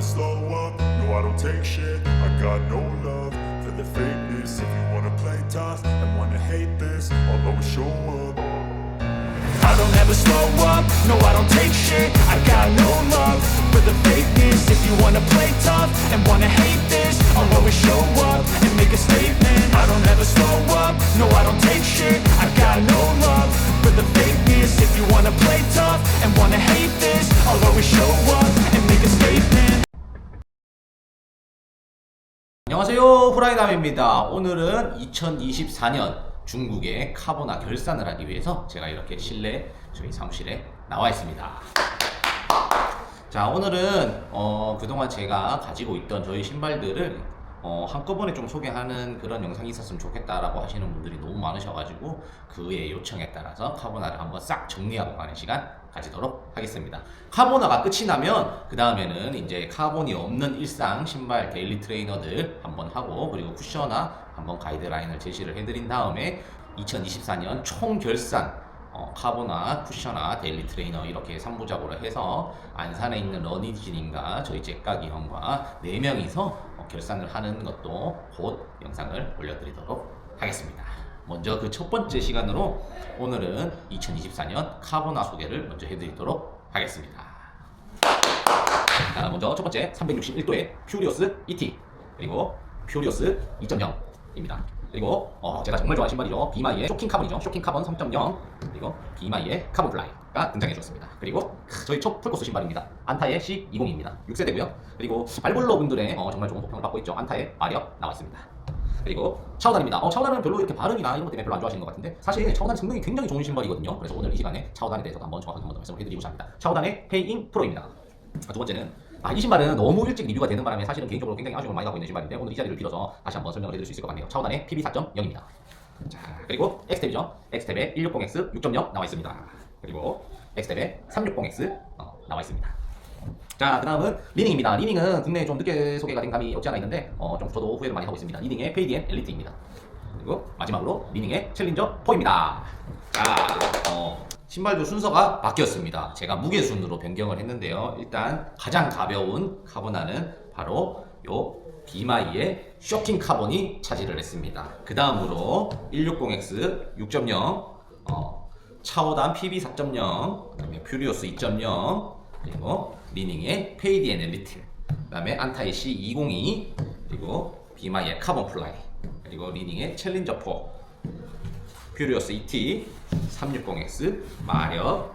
slow up, no I don't take shit. I got no love for the fakeness. If you wanna play tough and wanna hate this, I'll always show up. I don't ever slow up, no I don't take shit. I got no love for the fakeness. If you wanna play tough and wanna hate this, I'll always show up and make a statement. I don't ever slow up, no I don't take shit. I got no love for the fakeness. If you wanna play tough and wanna hate this, I'll always show up and make a statement. 안녕하세요, 후라이남입니다. 오늘은 2024년 중국의 카보나 결산을 하기 위해서 제가 이렇게 실내 저희 사무실에 나와 있습니다. 자, 오늘은 그동안 제가 가지고 있던 저희 신발들을 한꺼번에 좀 소개하는 그런 영상이 있었으면 좋겠다라고 하시는 분들이 너무 많으셔가지고 그의 요청에 따라서 카보나를 한번 싹 정리하고 가는 시간 가지도록 하겠습니다. 카보나가 끝이 나면 그 다음에는 이제 카본이 없는 일상 신발 데일리 트레이너들 한번 하고, 그리고 쿠셔나 한번 가이드라인을 제시를 해드린 다음에 2024년 총 결산 카보나, 쿠셔나, 데일리 트레이너 이렇게 3부작으로 해서 안산에 있는 러니진님과 저희 잭가기 형과 4명이서 결산을 하는 것도 곧 영상을 올려드리도록 하겠습니다. 먼저 그 첫 번째 시간으로 오늘은 2024년 카보나 소개를 먼저 해드리도록 하겠습니다. 먼저 첫 번째 361도의 퓨리오스 ET, 그리고 퓨리오스 2.0입니다. 그리고 제가 정말 좋아하는 신발이죠. 비마이의 쇼킹 카본이죠. 쇼킹 카본 3.0, 그리고 비마이의 카본 플라이가 등장해 주었습니다. 그리고 저희 첫 풀코스 신발입니다. 안타의 C20입니다. 6세대고요. 그리고 발볼러 분들의 정말 좋은 호평을 받고 있죠. 안타의 마력 나왔습니다. 그리고 차오단입니다. 차오단은 별로 이렇게 발음이나 이런 것 때문에 별로 안 좋아하시는 것 같은데, 사실 차오단 성능이 굉장히 좋은 신발이거든요. 그래서 오늘 이 시간에 차오단에 대해서도 한번 정확하게 한번 말씀을 해드리고자 합니다. 차오단의 페이잉 프로입니다. 두 번째는 이 신발은 너무 일찍 리뷰가 되는 바람에 사실은 개인적으로 굉장히 아쉬움을 많이 갖고 있는 신발인데, 오늘 이 자리를 빌어서 다시 한번 설명을 해드릴 수 있을 것 같네요. 차오단의 PB 4.0입니다. 자, 그리고 엑스텝이죠. 엑스텝의 160X 6.0 나와 있습니다. 그리고 엑스텝의 360X 나와 있습니다. 자, 그 다음은 리닝입니다. 리닝은 국내에 좀 늦게 소개가 된 감이 없지 않아 있는데 좀 저도 후회를 많이 하고 있습니다. 리닝의 페이디엔 엘리트입니다. 그리고 마지막으로 리닝의 챌린저 4입니다. 자, 신발도 순서가 바뀌었습니다. 제가 무게순으로 변경을 했는데요. 일단 가장 가벼운 카보나는 바로 요 비마이의 쇼킹 카본이 차지를 했습니다. 그 다음으로 160X 6.0, 차오단 PB 4.0, 그다음에 퓨리오스 2.0, 그리고 리닝의 페이디엔 엘리트, 그 다음에 안타의 C202, 그리고 비마이의 카본 플라이, 그리고 리닝의 챌린저 4, 퓨리오스 ET, 360X, 마력,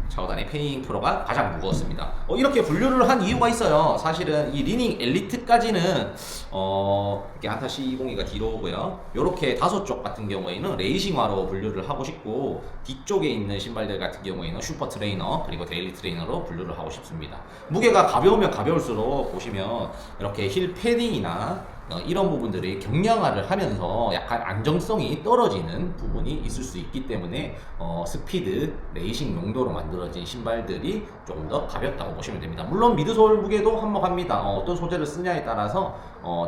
차오단의 페이잉 프로가 가장 무거웠습니다. 이렇게 분류를 한 이유가 있어요. 사실은 이 리닝 엘리트까지는 이렇게 안타 C202가 뒤로 오고요. 이렇게 5쪽 같은 경우에는 레이싱화로 분류를 하고 싶고, 뒤쪽에 있는 신발들 같은 경우에는 슈퍼 트레이너 그리고 데일리 트레이너로 분류를 하고 싶습니다. 무게가 가벼우면 가벼울수록 보시면 이렇게 힐 패딩이나 이런 부분들이 경량화를 하면서 약간 안정성이 떨어지는 부분이 있을 수 있기 때문에 스피드, 레이싱 용도로 만들어진 신발들이 조금 더 가볍다고 보시면 됩니다. 물론 미드솔 무게도 한몫합니다. 어떤 소재를 쓰냐에 따라서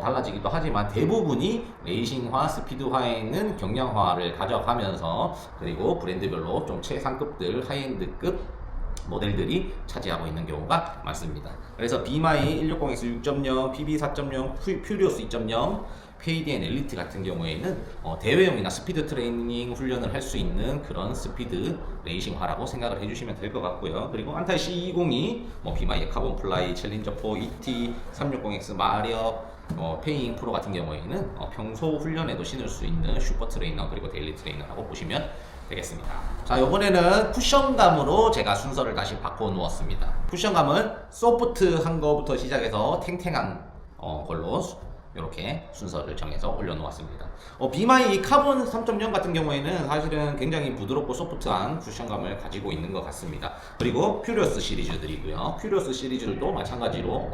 달라지기도 하지만 대부분이 레이싱화, 스피드화에는 경량화를 가져가면서, 그리고 브랜드별로 좀 최상급들, 하이엔드급 모델들이 차지하고 있는 경우가 많습니다. 그래서 비마이 160X 6.0, PB 4.0, 퓨리오스 2.0, 페이디엔 엘리트 같은 경우에는 대회용이나 스피드 트레이닝 훈련을 할 수 있는 그런 스피드 레이싱화라고 생각을 해주시면 될 것 같고요. 그리고 안타의 C202, 비마이의 카본 플라이, 챌린저 4 ET, 360X 마력, 페이잉 프로 같은 경우에는 평소 훈련에도 신을 수 있는 슈퍼 트레이너 그리고 데일리 트레이너라고 보시면 되겠습니다. 자, 이번에는 쿠션감으로 제가 순서를 다시 바꿔놓았습니다. 쿠션감은 소프트한 거부터 시작해서 탱탱한 걸로 이렇게 순서를 정해서 올려놓았습니다. 비마이 카본 3.0 같은 경우에는 사실은 굉장히 부드럽고 소프트한 쿠션감을 가지고 있는 것 같습니다. 그리고 퓨리오스 시리즈들이고요. 퓨리오스 시리즈들도 마찬가지로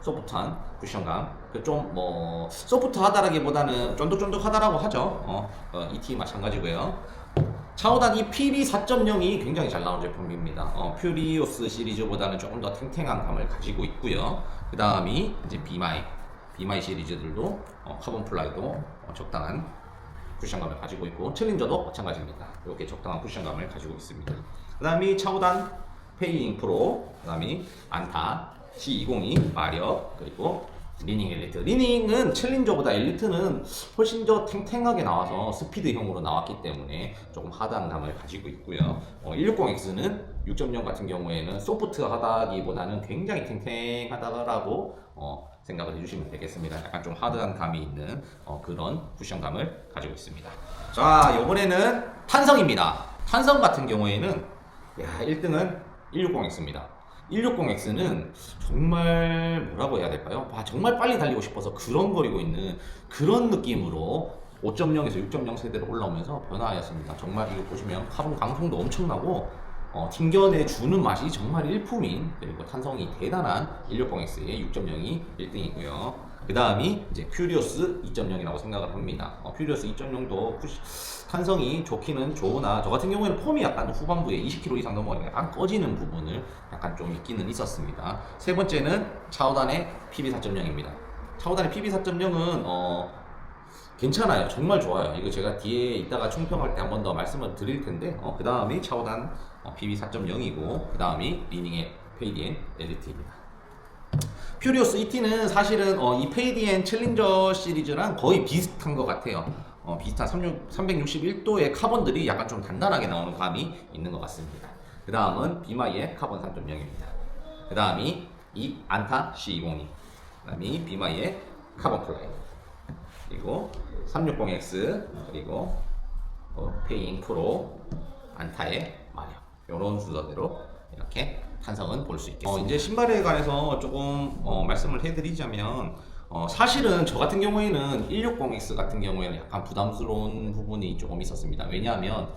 소프트한 쿠션감, 좀 소프트하다라기보다는 쫀득쫀득하다라고 하죠. ET 마찬가지고요. 차오단 이 PB 4.0이 굉장히 잘 나온 제품입니다. 퓨리오스 시리즈보다는 조금 더 탱탱한 감을 가지고 있고요. 그 다음이 이제 비마이 시리즈들도 카본 플라이도 적당한 쿠션감을 가지고 있고, 챌린저도 마찬가지입니다. 이렇게 적당한 쿠션감을 가지고 있습니다. 그 다음이 차오단 페이잉 프로, 그 다음이 안타 C202 마력, 그리고 리닝 엘리트. 리닝은 챌린저보다 엘리트는 훨씬 더 탱탱하게 나와서 스피드형으로 나왔기 때문에 조금 하드한 감을 가지고 있고요. 160X는 6.0 같은 경우에는 소프트하다기보다는 굉장히 탱탱하다라고 생각을 해주시면 되겠습니다. 약간 좀 하드한 감이 있는 그런 쿠션감을 가지고 있습니다. 자, 이번에는 탄성입니다. 탄성 같은 경우에는 1등은 160X입니다. 160X는 정말 뭐라고 해야 될까요? 정말 빨리 달리고 싶어서 그런거리고 있는 그런 느낌으로 5.0에서 6.0 세대로 올라오면서 변화하였습니다. 정말 이거 보시면 카본 강성도 엄청나고 튕겨내 주는 맛이 정말 일품인, 그리고 탄성이 대단한 160X의 6.0이 1등이고요. 그 다음이 이제 퓨리오스 2.0이라고 생각을 합니다. 퓨리오스 2.0도 탄성이 좋기는 좋으나 저 같은 경우에는 폼이 약간 후반부에 20km 이상 넘어가니까 약간 꺼지는 부분을 약간 좀 있기는 있었습니다. 세 번째는 차오단의 PB4.0입니다. 차오단의 PB4.0은 괜찮아요. 정말 좋아요. 이거 제가 뒤에 이따가 총평할 때 한 번 더 말씀을 드릴 텐데 그 다음이 차오단 PB4.0이고 그 다음이 리닝의 페이디엔 엘리트입니다. 퓨리오스 ET는 사실은 이 페이디엔 챌린저 시리즈랑 거의 비슷한 것 같아요. 비슷한 361도의 카본들이 약간 좀 단단하게 나오는 감이 있는 것 같습니다. 그 다음은 비마이의 카본 3.0입니다. 그 다음이 이 안타 C202, 그 다음이 비마이의 카본 플라이, 그리고 360X, 그리고 페이잉 프로 안타의 마력, 이런 순서대로 이렇게 탄성은 볼 수 있겠습니다. 이제 신발에 관해서 조금 말씀을 해드리자면 사실은 저 같은 경우에는 160X 같은 경우에는 약간 부담스러운 부분이 조금 있었습니다. 왜냐하면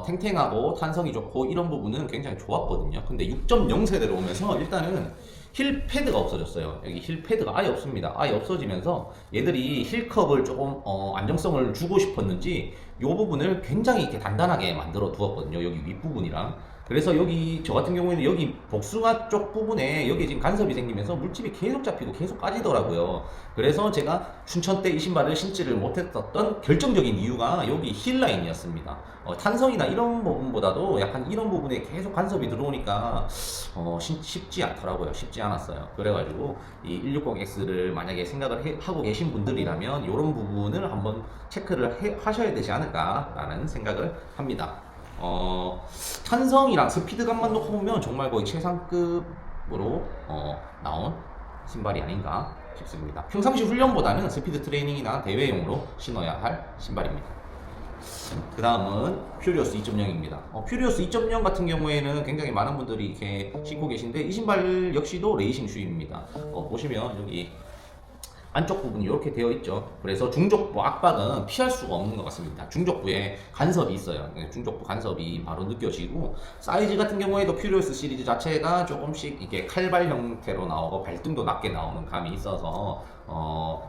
탱탱하고 탄성이 좋고 이런 부분은 굉장히 좋았거든요. 근데 6.0 세대로 오면서 일단은 힐 패드가 없어졌어요. 여기 힐 패드가 아예 없습니다. 아예 없어지면서 얘들이 힐컵을 조금 안정성을 주고 싶었는지 이 부분을 굉장히 이렇게 단단하게 만들어 두었거든요. 여기 윗부분이랑. 그래서 여기 저 같은 경우에는 여기 복숭아 쪽 부분에 여기 지금 간섭이 생기면서 물집이 계속 잡히고 계속 까지더라고요. 그래서 제가 춘천 때 이 신발을 신지를 못했었던 결정적인 이유가 여기 힐 라인이었습니다. 탄성이나 이런 부분보다도 약간 이런 부분에 계속 간섭이 들어오니까 쉽지 않더라고요. 쉽지 않았어요. 그래가지고 이 160X를 만약에 생각을 하고 계신 분들이라면 이런 부분을 한번 체크를 하셔야 되지 않을까라는 생각을 합니다. 탄성이랑 스피드감만 놓고 보면 정말 거의 최상급으로 나온 신발이 아닌가 싶습니다. 평상시 훈련보다는 스피드 트레이닝이나 대회용으로 신어야 할 신발입니다. 그 다음은 퓨리오스 2.0입니다. 퓨리오스 2.0 같은 경우에는 굉장히 많은 분들이 이렇게 신고 계신데 이 신발 역시도 레이싱 슈입니다. 보시면 여기 안쪽 부분이 이렇게 되어 있죠. 그래서 중족부 압박은 피할 수가 없는 것 같습니다. 중족부에 간섭이 있어요. 중족부 간섭이 바로 느껴지고, 사이즈 같은 경우에도 퓨리오스 시리즈 자체가 조금씩 이렇게 칼발 형태로 나오고 발등도 낮게 나오는 감이 있어서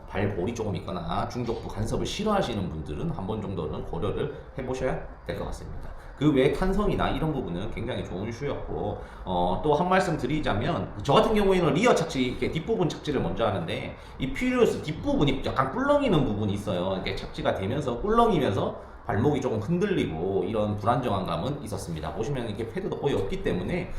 발볼이 조금 있거나 중족부 간섭을 싫어하시는 분들은 한 번 정도는 고려를 해보셔야 될 것 같습니다. 그 외에 탄성이나 이런 부분은 굉장히 좋은 슈였고, 또 한 말씀 드리자면 저 같은 경우에는 리어 착지, 이렇게 뒷부분 착지를 먼저 하는데 이 퓨리오스 뒷부분이 약간 꿀렁이는 부분이 있어요. 이렇게 착지가 되면서 꿀렁이면서 발목이 조금 흔들리고 이런 불안정한 감은 있었습니다. 보시면 이렇게 패드도 거의 없기 때문에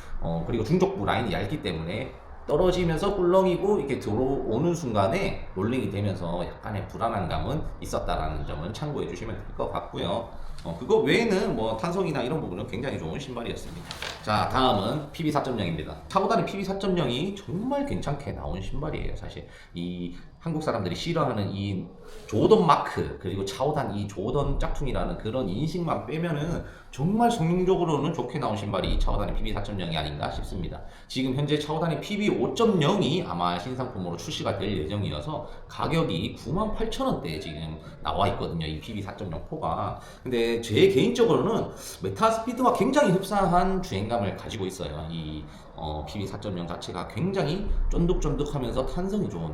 그리고 중족부 라인이 얇기 때문에 떨어지면서 꿀렁이고 이렇게 들어오는 순간에 롤링이 되면서 약간의 불안한 감은 있었다라는 점은 참고해 주시면 될 것 같고요. 그거 외에는 뭐 탄성이나 이런 부분은 굉장히 좋은 신발이었습니다. 자, 다음은 PB4.0입니다. 차고단의 PB4.0이 정말 괜찮게 나온 신발이에요. 사실 이 한국 사람들이 싫어하는 이 조던 마크, 그리고 차오단 이 조던 짝퉁이라는 그런 인식만 빼면은 정말 성능적으로는 좋게 나온 신발이 차오단의 PB4.0이 아닌가 싶습니다. 지금 현재 차오단의 PB5.0이 아마 신상품으로 출시가 될 예정이어서 가격이 98,000원대에 지금 나와 있거든요. 이 PB4.0포가. 근데 제 개인적으로는 메타스피드와 굉장히 흡사한 주행감을 가지고 있어요. 이 PB4.0 자체가 굉장히 쫀득쫀득하면서 탄성이 좋은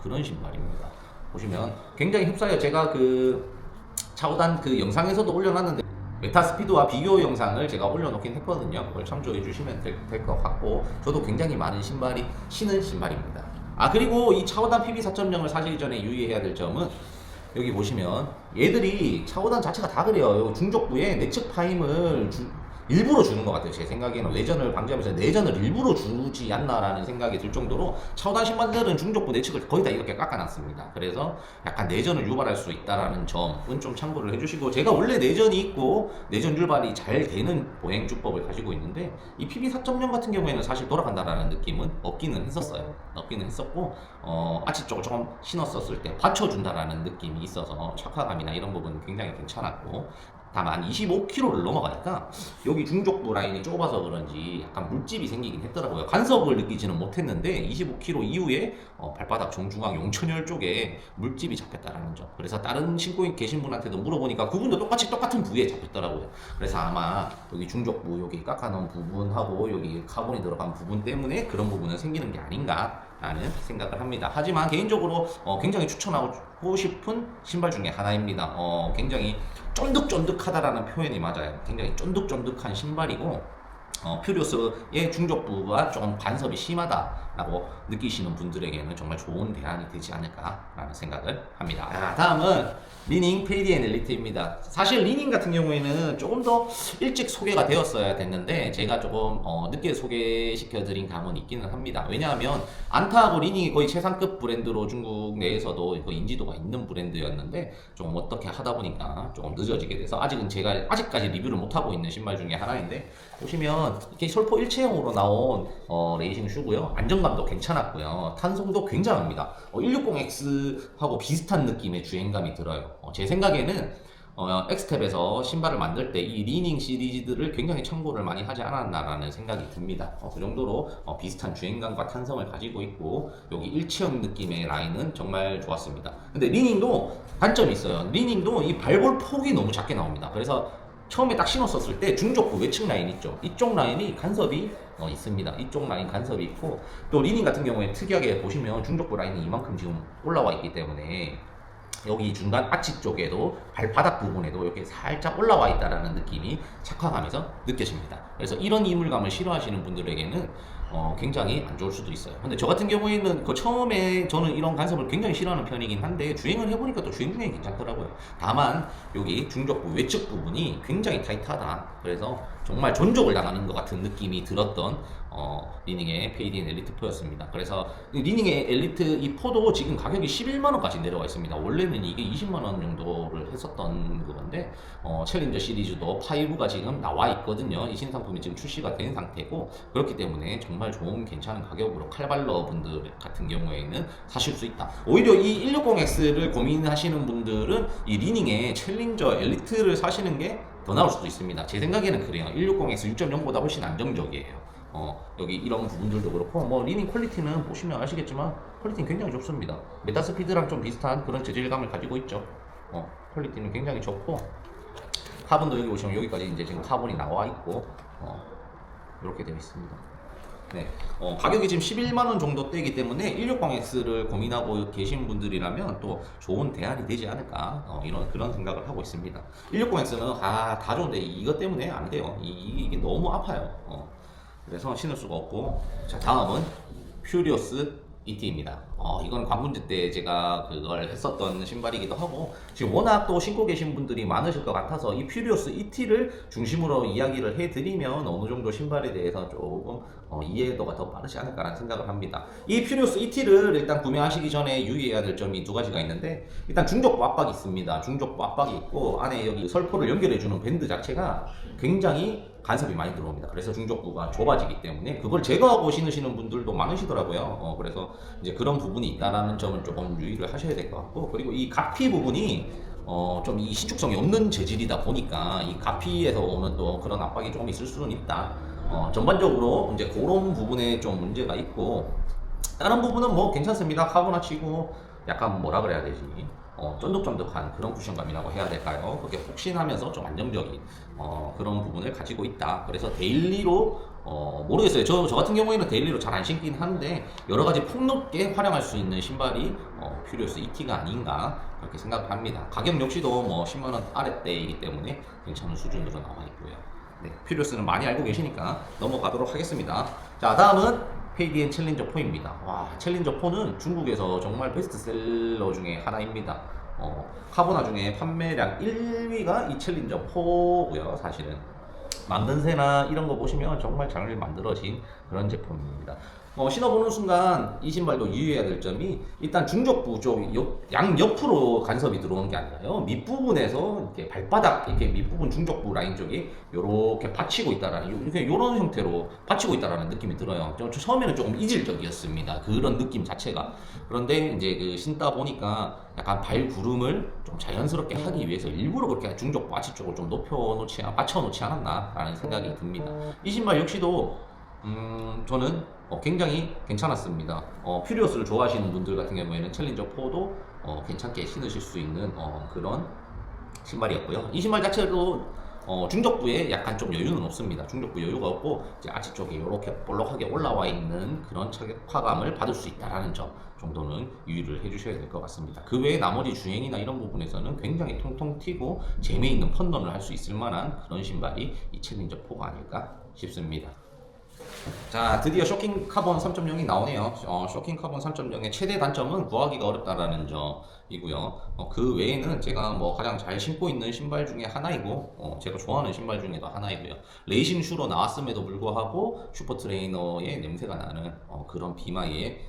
그런 신발입니다. 보시면 굉장히 흡사해요. 제가 그 차오단 그 영상에서도 올려놨는데 메타스피드와 비교 영상을 제가 올려놓긴 했거든요. 그걸 참조해 주시면 될 것 같고, 저도 굉장히 많은 신발이 신은 신발입니다. 그리고 이 차오단 PB4.0을 사시기 전에 유의해야 될 점은 여기 보시면 얘들이 차오단 자체가 다 그래요. 중족부에 내측 파임을 일부러 주는 것 같아요. 제 생각에는 외전을 방지하면서 내전을 일부러 주지 않나라는 생각이 들 정도로 차오단 신발들은 중족부 내측을 거의 다 이렇게 깎아놨습니다. 그래서 약간 내전을 유발할 수 있다라는 점은 좀 참고를 해주시고, 제가 원래 내전이 있고 내전 유발이 잘 되는 보행 주법을 가지고 있는데 이 PB 4.0 같은 경우에는 사실 돌아간다라는 느낌은 없기는 했었어요. 없기는 했었고 아치 쪽을 조금 신었었을 때 받쳐준다라는 느낌이 있어서 착화감이나 이런 부분은 굉장히 괜찮았고, 다만 25kg를 넘어가니까 여기 중족부 라인이 좁아서 그런지 약간 물집이 생기긴 했더라고요. 간섭을 느끼지는 못했는데 25kg 이후에 발바닥 정중앙 용천혈 쪽에 물집이 잡혔다라는 점. 그래서 다른 신고 계신 분한테도 물어보니까 그분도 똑같은 부위에 잡혔더라고요. 그래서 아마 여기 중족부 여기 깎아놓은 부분하고 여기 카본이 들어간 부분 때문에 그런 부분은 생기는 게 아닌가 라는 생각을 합니다. 하지만 개인적으로 굉장히 추천하고 싶은 신발 중에 하나입니다. 굉장히 쫀득쫀득하다라는 표현이 맞아요. 굉장히 쫀득쫀득한 신발이고, 퓨리오스의 중족부가 좀 간섭이 심하다라고 느끼시는 분들에게는 정말 좋은 대안이 되지 않을까라는 생각을 합니다. 다음은 리닝 페이디엔 엘리트입니다. 사실 리닝 같은 경우에는 조금 더 일찍 소개가 되었어야 됐는데 제가 조금 늦게 소개시켜드린 감은 있기는 합니다. 왜냐하면 안타하고 리닝이 거의 최상급 브랜드로 중국 내에서도 그 인지도가 있는 브랜드였는데 좀 어떻게 하다 보니까 조금 늦어지게 돼서 제가 아직까지 리뷰를 못하고 있는 신발 중에 하나인데, 보시면 이렇게 솔포 일체형으로 나온 레이싱 슈고요. 안정감도 괜찮았고요. 탄성도 굉장합니다. 160X하고 비슷한 느낌의 주행감이 들어요. 제 생각에는 엑스텝에서 신발을 만들 때 이 리닝 시리즈들을 굉장히 참고를 많이 하지 않았나라는 생각이 듭니다. 그 정도로 비슷한 주행감과 탄성을 가지고 있고, 여기 일체형 느낌의 라인은 정말 좋았습니다. 근데 리닝도 단점이 있어요. 리닝도 이 발볼 폭이 너무 작게 나옵니다. 그래서 처음에 딱 신었었을 때 중족부 외측 라인 있죠. 이쪽 라인이 간섭이 있습니다. 이쪽 라인 간섭이 있고, 또 리닝 같은 경우에 특이하게 보시면 중족부 라인이 이만큼 지금 올라와 있기 때문에 여기 중간 아치 쪽에도 발바닥 부분에도 이렇게 살짝 올라와 있다라는 느낌이 착화감에서 느껴집니다. 그래서 이런 이물감을 싫어하시는 분들에게는 굉장히 안 좋을 수도 있어요. 근데 저 같은 경우에는 그 처음에 저는 이런 간섭을 굉장히 싫어하는 편이긴 한데 주행을 해보니까 또 주행 중에 괜찮더라고요. 다만 여기 중족부 외측 부분이 굉장히 타이트하다. 그래서 정말 존족을 당하는 것 같은 느낌이 들었던 리닝의 페이디엔 엘리트 포였습니다. 그래서 리닝의 엘리트 이 포도 지금 가격이 11만원까지 내려와 있습니다. 원래는 이게 20만원 정도를 했었던 그건데 챌린저 시리즈도 5가 지금 나와 있거든요. 이 신상품이 지금 출시가 된 상태고, 그렇기 때문에 정말 좋은 괜찮은 가격으로 칼발러 분들 같은 경우에는 사실 수 있다. 오히려 이 160X를 고민하시는 분들은 이 리닝의 챌린저 엘리트를 사시는 게 더 나올 수도 있습니다. 제 생각에는 그래요. 160X 6.0보다 훨씬 안정적이에요. 여기 이런 부분들도 그렇고, 리닝 퀄리티는 보시면 아시겠지만 퀄리티는 굉장히 좋습니다. 메타스피드랑 좀 비슷한 그런 재질감을 가지고 있죠. 퀄리티는 굉장히 좋고, 카본도 여기 보시면 여기까지 이제 지금 카본이 나와 있고, 이렇게 되어 있습니다. 네, 가격이 지금 11만원 정도 되기 때문에 160X를 고민하고 계신 분들이라면 또 좋은 대안이 되지 않을까, 그런 생각을 하고 있습니다. 160X는 다 좋은데 이것 때문에 안 돼요. 이게 너무 아파요. 그래서 신을 수가 없고. 자, 다음은 퓨리오스 ET입니다. 이건 관문제 때 제가 그걸 했었던 신발이기도 하고, 지금 워낙 또 신고 계신 분들이 많으실 것 같아서 이 퓨리오스 ET를 중심으로 이야기를 해드리면 어느 정도 신발에 대해서 조금 이해도가 더 빠르지 않을까라는 생각을 합니다. 이 퓨리오스 ET를 일단 구매하시기 전에 유의해야 될 점이 두 가지가 있는데, 일단 중족부 압박이 있습니다. 중족부 압박이 있고, 안에 여기 설포를 연결해주는 밴드 자체가 굉장히 간섭이 많이 들어옵니다. 그래서 중족부가 좁아지기 때문에 그걸 제거하고 신으시는 분들도 많으시더라고요. 그래서 이제 그런 부분이 있다라는 점을 조금 유의를 하셔야 될 것 같고, 그리고 이 가피 부분이 좀 이 신축성이 없는 재질이다 보니까 이 가피에서 오는 또 그런 압박이 조금 있을 수는 있다. 전반적으로 이제 그런 부분에 좀 문제가 있고, 다른 부분은 뭐 괜찮습니다. 카보나 치고 약간 뭐라 그래야 되지? 쫀득쫀득한 그런 쿠션감이라고 해야 될까요? 그게 폭신하면서 좀 안정적인 그런 부분을 가지고 있다. 그래서 데일리로 모르겠어요. 저 같은 경우에는 데일리로 잘 안 신긴 하는데 여러 가지 폭넓게 활용할 수 있는 신발이 퓨리오스 ET가 아닌가 그렇게 생각합니다. 가격 역시도 뭐 10만원 아래대이기 때문에 괜찮은 수준으로 나와 있고요. 네, 퓨리오스는 많이 알고 계시니까 넘어가도록 하겠습니다. 자, 다음은 페이디엔 챌린저 4입니다. 와, 챌린저 4는 중국에서 정말 베스트셀러 중에 하나입니다. 카보나 중에 판매량 1위가 이 챌린저 4고요, 사실은. 만든새나 이런 거 보시면 정말 잘 만들어진 그런 제품입니다. 신어보는 순간 이 신발도 유의해야 될 점이 일단 중족부 쪽 양 옆으로 간섭이 들어오는 게 아니라요. 밑부분에서 이렇게 발바닥 이렇게 밑부분 중족부 라인 쪽이 이렇게 받치고 있다라는 이렇게 이런 형태로 받치고 있다라는 느낌이 들어요. 저 처음에는 조금 이질적이었습니다. 그런 느낌 자체가. 그런데 이제 그 신다 보니까 약간 발구름을 좀 자연스럽게 하기 위해서 일부러 그렇게 중족부 아치 쪽을 좀 받쳐놓지 않았나라는 생각이 듭니다. 이 신발 역시도 저는 굉장히 괜찮았습니다. 퓨리오스를 좋아하시는 분들 같은 경우에는 챌린저 4도 괜찮게 신으실 수 있는 그런 신발이었고요. 이 신발 자체도 중족부에 약간 좀 여유는 없습니다. 중족부 여유가 없고 이제 아치 쪽이 이렇게 볼록하게 올라와 있는 그런 착용감을 받을 수 있다라는 점 정도는 유의를 해주셔야 될 것 같습니다. 그 외에 나머지 주행이나 이런 부분에서는 굉장히 통통 튀고 재미있는 펀런을 할 수 있을 만한 그런 신발이 이 챌린저 4가 아닐까 싶습니다. 자, 드디어 쇼킹 카본 3.0이 나오네요. 쇼킹 카본 3.0의 최대 단점은 구하기가 어렵다라는 점이고요. 그 외에는 제가 가장 잘 신고 있는 신발 중에 하나이고, 제가 좋아하는 신발 중에도 하나이고요. 레이싱 슈로 나왔음에도 불구하고 슈퍼 트레이너의 냄새가 나는 그런 비마의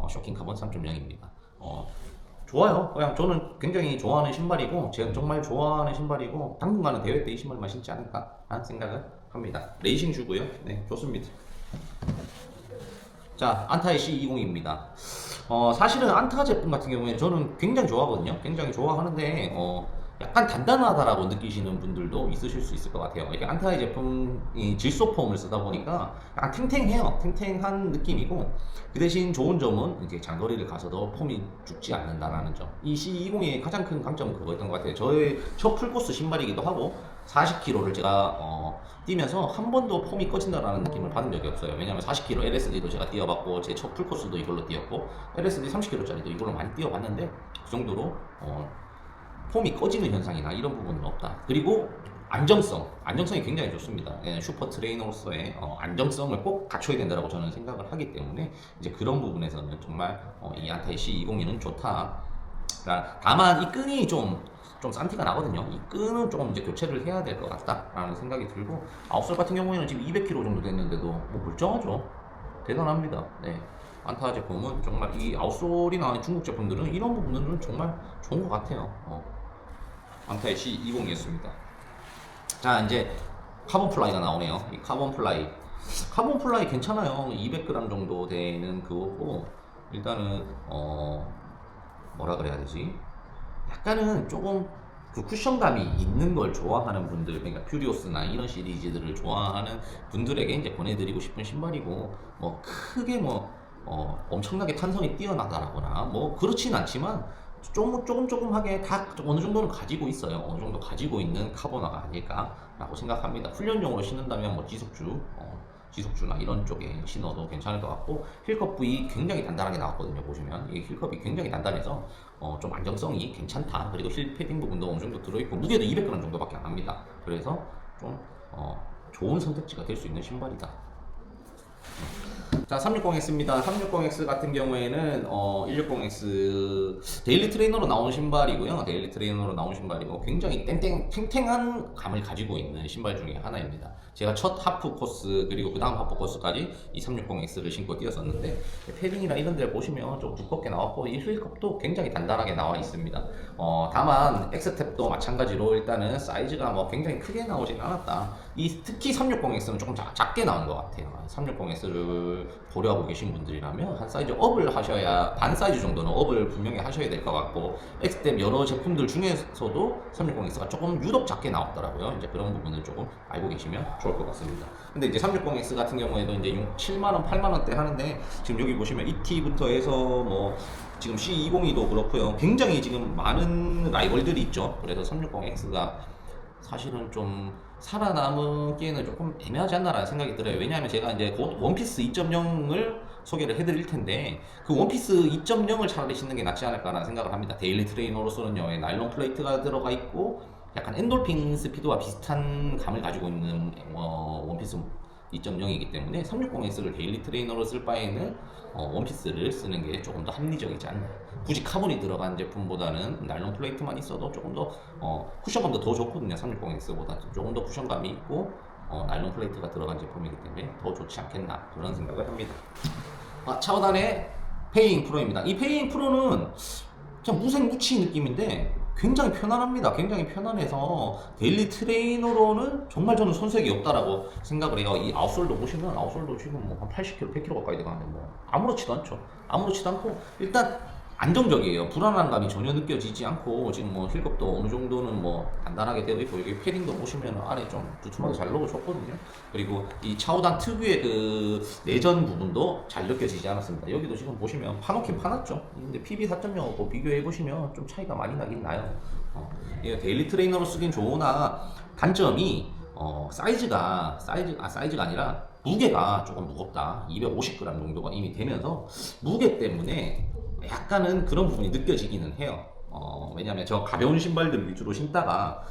쇼킹 카본 3.0입니다. 좋아요. 그냥 저는 굉장히 좋아하는 신발이고, 제가 정말 좋아하는 신발이고, 당분간은 대회 때 이 신발만 신지 않을까 하는 생각을 합니다. 레이싱 슈고요. 네, 좋습니다. 자, 안타의 C20입니다. 사실은 안타 제품 같은 경우에는 저는 굉장히 좋아하거든요. 굉장히 좋아하는데, 약간 단단하다라고 느끼시는 분들도 있으실 수 있을 것 같아요. 이게 안타의 제품이 질소폼을 쓰다 보니까 약간 탱탱해요. 탱탱한 느낌이고, 그 대신 좋은 점은 이제 장거리를 가서도 폼이 죽지 않는다라는 점. 이 C20의 가장 큰 강점은 그거였던 것 같아요. 저의 첫 풀코스 신발이기도 하고, 40km를 제가 뛰면서 한 번도 폼이 꺼진다라는 느낌을 받은 적이 없어요. 왜냐면 40km LSD도 제가 뛰어봤고, 제 첫 풀코스도 이걸로 뛰었고, LSD 30km짜리도 이걸로 많이 뛰어봤는데, 그 정도로 폼이 꺼지는 현상이나 이런 부분은 없다. 그리고 안정성이 굉장히 좋습니다. 슈퍼 트레이너로서의 안정성을 꼭 갖춰야 된다고 저는 생각을 하기 때문에 이제 그런 부분에서는 정말 이 안타의 C202는 좋다. 다만 이 끈이 좀 산티가 나거든요. 이 끈은 조금 이제 교체를 해야 될 것 같다라는 생각이 들고, 아웃솔 같은 경우에는 지금 200km 정도 됐는데도 멀쩡하죠. 대단합니다. 네. 안타 제품은 정말 이 아웃솔이나 중국 제품들은 이런 부분은 정말 좋은 것 같아요. 안타의 C20이었습니다. 자, 이제 카본 플라이가 나오네요. 이 카본 플라이 괜찮아요. 200g 정도 되는 그거고, 일단은 뭐라 그래야 되지? 약간은 조금 그 쿠션감이 있는 걸 좋아하는 분들, 그러니까 퓨리오스나 이런 시리즈들을 좋아하는 분들에게 이제 보내드리고 싶은 신발이고, 크게 엄청나게 탄성이 뛰어나다라거나 그렇진 않지만 조금하게 다 어느 정도는 가지고 있어요. 어느 정도 가지고 있는 카보나가 아닐까라고 생각합니다. 훈련용으로 신는다면 지속주나 이런 쪽에 신어도 괜찮을 것 같고, 힐컵 부위 굉장히 단단하게 나왔거든요. 보시면 이 힐컵이 굉장히 단단해서 좀 안정성이 괜찮다. 그리고 힐 패딩 부분도 어느 정도 들어있고, 무게도 200g 정도밖에 안 합니다. 그래서 좀 좋은 선택지가 될 수 있는 신발이다. 자, 360X입니다. 360X 같은 경우에는 160X 데일리 트레이너로 나온 신발이고요. 데일리 트레이너로 나온 신발이고, 굉장히 탱탱한 감을 가지고 있는 신발 중에 하나입니다. 제가 첫 하프 코스 그리고 그 다음 하프 코스까지 이 360X를 신고 뛰었었는데, 패딩이나 이런 데를 보시면 좀 두껍게 나왔고, 이 휠컵도 굉장히 단단하게 나와 있습니다. 다만 엑스텝도 마찬가지로 일단은 사이즈가 굉장히 크게 나오진 않았다. 특히 360X는 조금 작게 나온 것 같아요. 360X를 고려하고 계신 분들이라면 한 사이즈 업을 하셔야, 반 사이즈 정도는 업을 분명히 하셔야 될 것 같고, 엑스텝 여러 제품들 중에서도 360X가 조금 유독 작게 나왔더라고요. 이제 그런 부분을 조금 알고 계시면 좋을 것 같습니다. 근데 이제 360X 같은 경우에도 이제 7만원, 8만원대 하는데, 지금 여기 보시면 ET부터 해서 지금 C202도 그렇고요. 굉장히 지금 많은 라이벌들이 있죠. 그래서 360X가 사실은 좀 살아남기에는 조금 애매하지 않나라는 생각이 들어요. 왜냐하면 제가 이제 곧 원피스 2.0을 소개를 해드릴 텐데, 그 원피스 2.0을 차라리 신는 게 낫지 않을까라는 생각을 합니다. 데일리 트레이너로서는요, 나일론 플레이트가 들어가 있고, 약간 엔돌핀 스피드와 비슷한 감을 가지고 있는 원피스 2.0이기 때문에 360X를 데일리 트레이너로 쓸 바에는 원피스를 쓰는 게 조금 더 합리적이지 않나. 굳이 카본이 들어간 제품보다는 나일론 플레이트만 있어도 조금 더 쿠션감도 더 좋거든요. 360X보다 조금 더 쿠션감이 있고, 나일론 플레이트가 들어간 제품이기 때문에 더 좋지 않겠나 그런 생각을 합니다. 차오단의 페이잉 프로입니다. 이 페이잉 프로는 그냥 무색무취 느낌인데 굉장히 편안합니다. 굉장히 편안해서 데일리 트레이너로는 정말 저는 손색이 없다라고 생각을 해요. 이 아웃솔도 보시면 아웃솔도 지금 뭐 한 80kg, 100kg 가까이 돼가는데 뭐 아무렇지도 않죠. 아무렇지도 않고 일단 안정적이에요. 불안한 감이 전혀 느껴지지 않고 지금 뭐 힐급도 어느 정도는 뭐 단단하게 되어 있고 여기 패딩도 보시면 안에 좀 두툼하게 잘 넣어줬거든요. 그리고 이 차오단 특유의 그 내전 부분도 잘 느껴지지 않았습니다. 여기도 지금 보시면 파놓긴 파놨죠. 근데 PB 4.0하고 비교해 보시면 좀 차이가 많이 나긴 나요. 이게 데일리 트레이너로 쓰긴 좋으나 단점이 사이즈가 아니라 무게가 조금 무겁다. 250g 정도가 이미 되면서 무게 때문에 약간은 그런 부분이 느껴지기는 해요. 왜냐하면 저 가벼운 신발들 위주로 신다가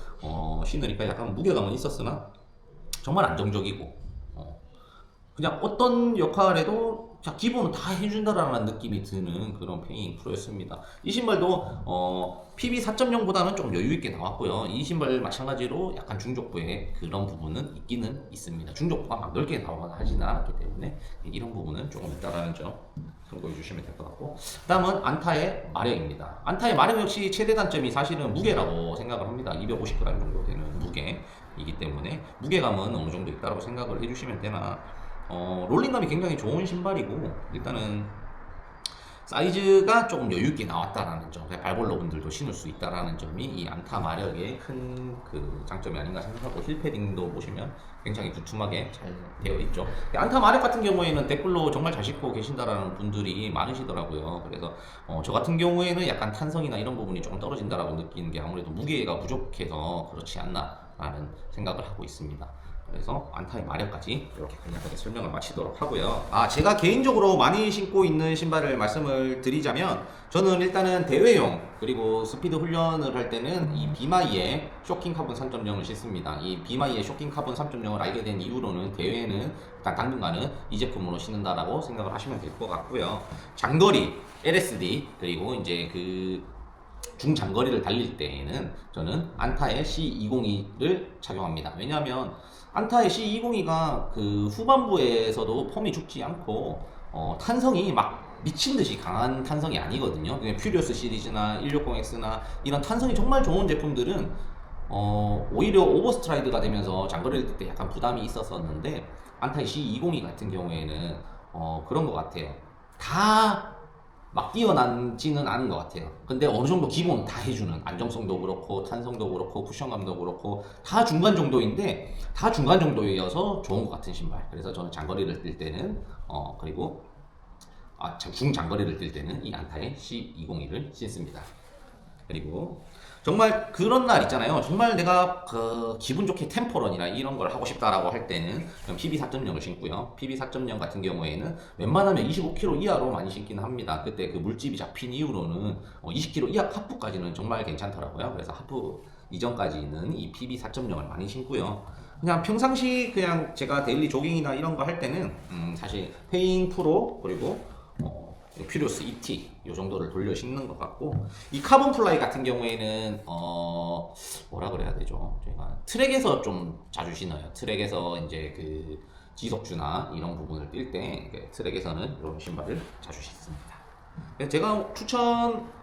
신으니까 약간 무게감은 있었으나 정말 안정적이고 그냥 어떤 역할에도 기본은 다 해준다라는 느낌이 드는 그런 페이잉 프로였습니다. 이 신발도 PB 4.0보다는 좀 여유 있게 나왔고요. 이 신발 마찬가지로 약간 중족부에 그런 부분은 있기는 있습니다. 중족부가 막 넓게 나오거나 하지는 않았기 때문에 이런 부분은 조금 있다라는 점 참고해 주시면 될 것 같고, 다음은 안타의 마력입니다. 안타의 마력 역시 최대 단점이 사실은 무게라고 생각을 합니다. 250g 정도 되는 무게이기 때문에 무게감은 어느 정도 있다고 생각을 해주시면 되나, 롤링감이 굉장히 좋은 신발이고 일단은 사이즈가 조금 여유있게 나왔다라는 점, 발볼러 분들도 신을 수 있다라는 점이 이 안타 마력의 큰 그 장점이 아닌가 생각하고, 힐 패딩도 보시면 굉장히 두툼하게 잘 되어 있죠. 안타 마력 같은 경우에는 댓글로 정말 잘 신고 계신다라는 분들이 많으시더라고요. 그래서 저 같은 경우에는 약간 탄성이나 이런 부분이 조금 떨어진다라고 느끼는 게 아무래도 무게가 부족해서 그렇지 않나라는 생각을 하고 있습니다. 그래서 안타의 마력까지 이렇게 간략하게 설명을 마치도록 하고요. 제가 개인적으로 많이 신고 있는 신발을 말씀을 드리자면, 저는 일단은 대회용 그리고 스피드 훈련을 할 때는 이 비마이의 쇼킹 카본 3.0을 신습니다. 이 비마이의 쇼킹 카본 3.0을 알게 된 이후로는 대회는 일단 당분간은 이 제품으로 신는다라고 생각을 하시면 될 것 같고요. 장거리 LSD 그리고 이제 그 중장거리를 달릴 때에는 저는 안타의 C202를 착용합니다. 왜냐하면 안타의 C202가 그 후반부에서도 폼이 죽지 않고 탄성이 막 미친듯이 강한 탄성이 아니거든요. 퓨리어스 시리즈나 160X나 이런 탄성이 정말 좋은 제품들은 오히려 오버스트라이드가 되면서 장거리를 뛸 때 약간 부담이 있었었는데, 안타의 C202 같은 경우에는 그런 것 같아요. 다 막 뛰어나지는 않은 것 같아요. 근데 어느 정도 기본 다 해주는, 안정성도 그렇고 탄성도 그렇고 쿠션감도 그렇고 다 중간 정도인데, 다 중간 정도여서 좋은 것 같은 신발. 그래서 저는 장거리를 뛸 때는 그리고 중장거리를 뛸 때는 이 안타의 C202를 신습니다. 그리고 정말 그런 날 있잖아요. 정말 내가 기분 좋게 템포런이나 이런 걸 하고 싶다라고 할 때는 PB 4.0을 신고요. PB 4.0 같은 경우에는 웬만하면 25kg 이하로 많이 신기는 합니다. 그때 그 물집이 잡힌 이후로는 20kg 이하 하프까지는 정말 괜찮더라고요. 그래서 하프 이전까지는 이 PB 4.0을 많이 신고요. 그냥 평상시 그냥 제가 데일리 조깅이나 이런 거 할 때는 사실 페이잉 프로 그리고 퓨리어스 ET 이 정도를 돌려 신는 것 같고, 이 카본 플라이 같은 경우에는 뭐라 그래야 되죠? 제가 트랙에서 좀 자주 신어요. 트랙에서 이제 그 지속주나 이런 부분을 뛸 때 트랙에서는 이런 신발을 자주 신습니다. 제가 추천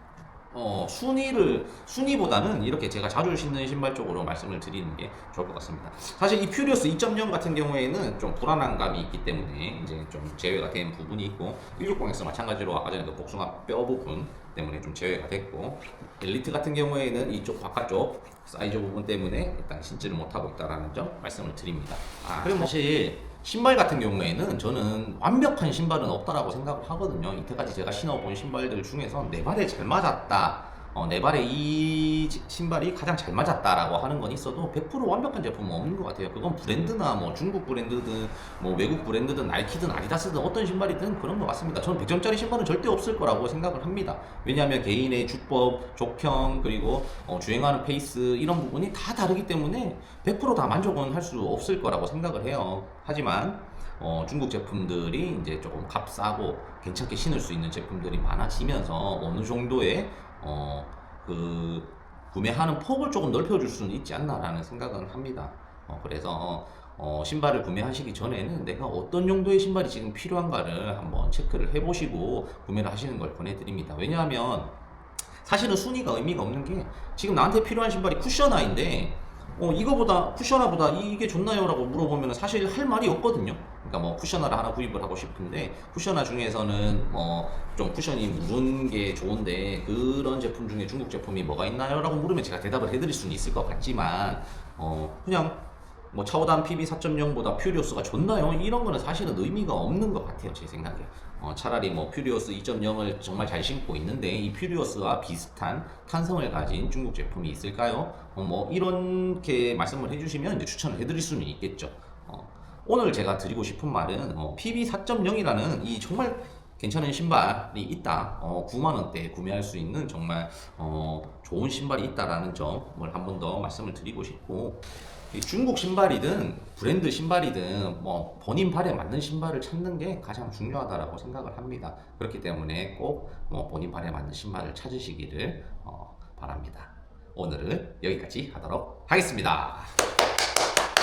순위보다는 이렇게 제가 자주 신는 신발 쪽으로 말씀을 드리는 게 좋을 것 같습니다. 사실 이 퓨리어스 2.0 같은 경우에는 좀 불안한 감이 있기 때문에 이제 좀 제외가 된 부분이 있고, 160X 마찬가지로 아까 전에 그 복숭아 뼈 부분 때문에 좀 제외가 됐고, 엘리트 같은 경우에는 이쪽 바깥쪽 사이즈 부분 때문에 일단 신지를 못하고 있다는 점 말씀을 드립니다. 그리고 사실 신발 같은 경우에는 저는 완벽한 신발은 없다라고 생각을 하거든요. 이때까지 제가 신어본 신발들 중에서 내 발에 잘 맞았다, 내 발에 이 신발이 가장 잘 맞았다라고 하는 건 있어도 100% 완벽한 제품은 없는 것 같아요. 그건 브랜드나 뭐 중국 브랜드든 뭐 외국 브랜드든 나이키든 아디다스든 어떤 신발이든 그런 것 같습니다. 저는 100점짜리 신발은 절대 없을 거라고 생각을 합니다. 왜냐하면 개인의 주법, 족형, 그리고 주행하는 페이스 이런 부분이 다 다르기 때문에 100% 다 만족은 할 수 없을 거라고 생각을 해요. 하지만 중국 제품들이 이제 조금 값싸고 괜찮게 신을 수 있는 제품들이 많아지면서 어느 정도의 구매하는 폭을 조금 넓혀줄 수는 있지 않나라는 생각은 합니다. 그래서 신발을 구매하시기 전에는 내가 어떤 용도의 신발이 지금 필요한가를 한번 체크를 해보시고 구매를 하시는 걸 권해드립니다. 왜냐하면 사실은 순위가 의미가 없는 게 지금 나한테 필요한 신발이 쿠셔나인데 이거보다 쿠셔나보다 이게 좋나요? 라고 물어보면 사실 할 말이 없거든요. 그러니까 뭐 쿠셔나를 하나 구입을 하고 싶은데 쿠셔나 중에서는 좀 쿠션이 무른 게 좋은데 그런 제품 중에 중국 제품이 뭐가 있나요? 라고 물으면 제가 대답을 해드릴 수는 있을 것 같지만 그냥 뭐 차오단 PB 4.0보다 퓨리오스가 좋나요? 이런 거는 사실은 의미가 없는 것 같아요, 제 생각에. 차라리 뭐 퓨리오스 2.0을 정말 잘 신고 있는데 이 퓨리오스와 비슷한 탄성을 가진 중국 제품이 있을까요? 뭐 이렇게 말씀을 해주시면 이제 추천을 해드릴 수는 있겠죠. 오늘 제가 드리고 싶은 말은 PB 4.0이라는 이 정말 괜찮은 신발이 있다. 9만 원대에 구매할 수 있는 정말 좋은 신발이 있다라는 점을 한 번 더 말씀을 드리고 싶고, 이 중국 신발이든 브랜드 신발이든 뭐 본인 발에 맞는 신발을 찾는 게 가장 중요하다라고 생각을 합니다. 그렇기 때문에 꼭 본인 발에 맞는 신발을 찾으시기를 바랍니다. 오늘은 여기까지 하도록 하겠습니다.